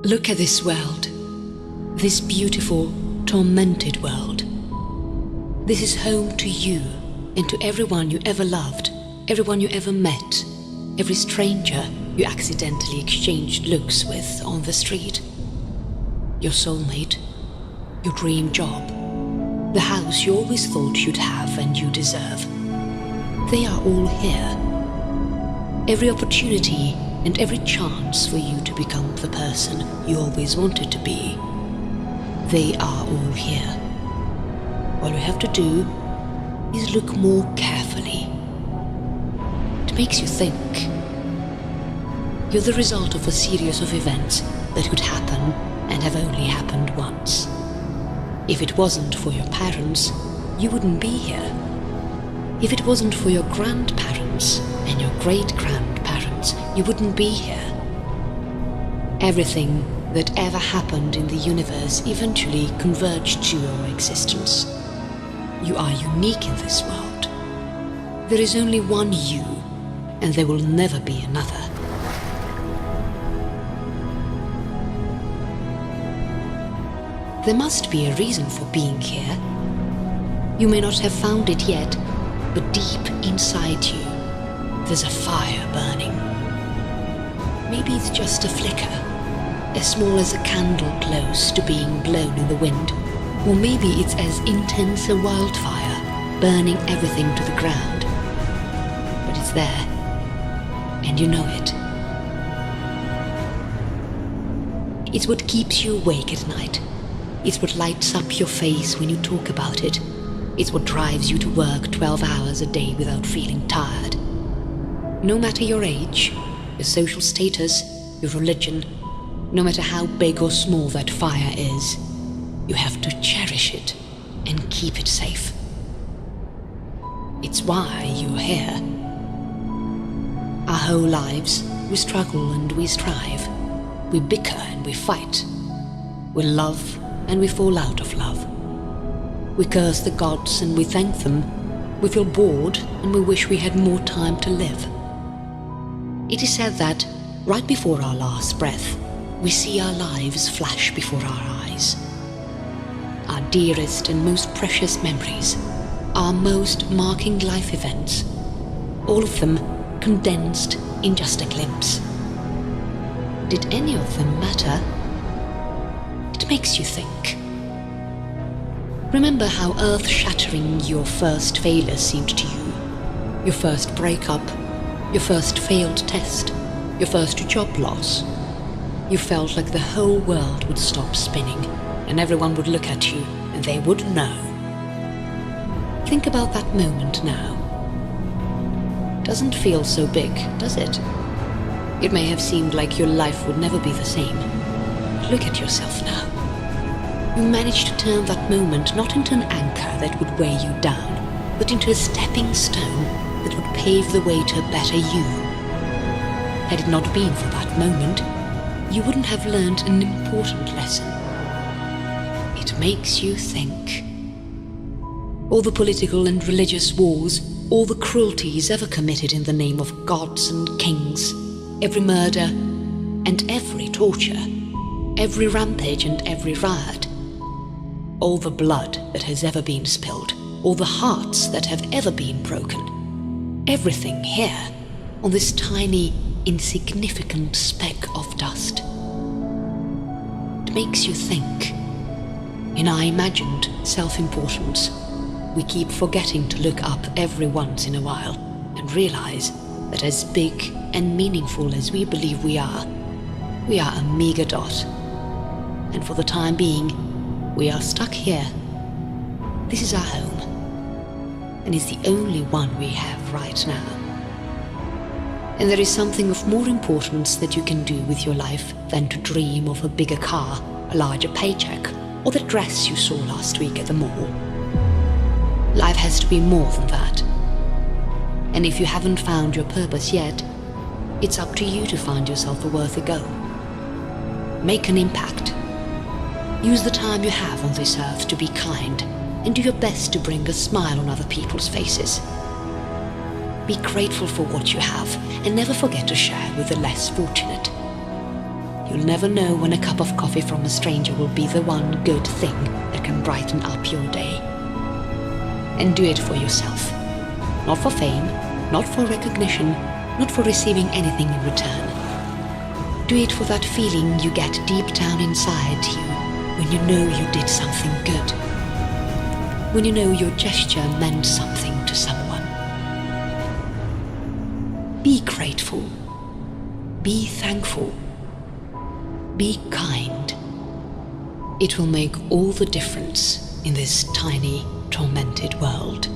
Look at this world. This beautiful, tormented world. This is home to you and to everyone you ever loved, everyone you ever met, every stranger you accidentally exchanged looks with on the street. Your soulmate, your dream job, the house you always thought you'd have and you deserve. They are all here. Every opportunity and every chance for you to become the person you always wanted to be. They are all here. All you have to do is look more carefully. It makes you think. You're the result of a series of events that could happen and have only happened once. If it wasn't for your parents, you wouldn't be here. If it wasn't for your grandparents and your great-grandparents, you wouldn't be here. Everything that ever happened in the universe eventually converged to your existence. You are unique in this world. There is only one you, and there will never be another. There must be a reason for being here. You may not have found it yet, but deep inside you, there's a fire burning. Maybe it's just a flicker, as small as a candle close to being blown in the wind. Or maybe it's as intense a wildfire, burning everything to the ground. But it's there, and you know it. It's what keeps you awake at night. It's what lights up your face when you talk about it. It's what drives you to work 12 hours a day without feeling tired. No matter your age, your social status, your religion, no matter how big or small that fire is, you have to cherish it and keep it safe. It's why you're here. Our whole lives, we struggle and we strive. We bicker and we fight. We love and we fall out of love. We curse the gods and we thank them. We feel bored and we wish we had more time to live. It is said that, right before our last breath, we see our lives flash before our eyes. Our dearest and most precious memories, our most marking life events, all of them condensed in just a glimpse. Did any of them matter? It makes you think. Remember how earth-shattering your first failure seemed to you, your first breakup, your first failed test, your first job loss. You felt like the whole world would stop spinning and everyone would look at you and they would know. Think about that moment now. Doesn't feel so big, does it? It may have seemed like your life would never be the same. Look at yourself now. You managed to turn that moment not into an anchor that would weigh you down, but into a stepping stone that would pave the way to a better you. Had it not been for that moment, you wouldn't have learned an important lesson. It makes you think. All the political and religious wars, all the cruelties ever committed in the name of gods and kings, every murder and every torture, every rampage and every riot, all the blood that has ever been spilled, all the hearts that have ever been broken, everything here on this tiny, insignificant speck of dust. It makes you think. In our imagined self-importance, we keep forgetting to look up every once in a while and realize that as big and meaningful as we believe we are a meager dot. And for the time being, we are stuck here. This is our home, and it's the only one we have right now. And there is something of more importance that you can do with your life than to dream of a bigger car, a larger paycheck, or the dress you saw last week at the mall. Life has to be more than that. And if you haven't found your purpose yet, it's up to you to find yourself a worthy goal. Make an impact. Use the time you have on this earth to be kind and do your best to bring a smile on other people's faces. Be grateful for what you have and never forget to share with the less fortunate. You'll never know when a cup of coffee from a stranger will be the one good thing that can brighten up your day. And do it for yourself. Not for fame, not for recognition, not for receiving anything in return. Do it for that feeling you get deep down inside you when you know you did something good. When you know your gesture meant something to someone. Be grateful. Be thankful. Be kind. It will make all the difference in this tiny, tormented world.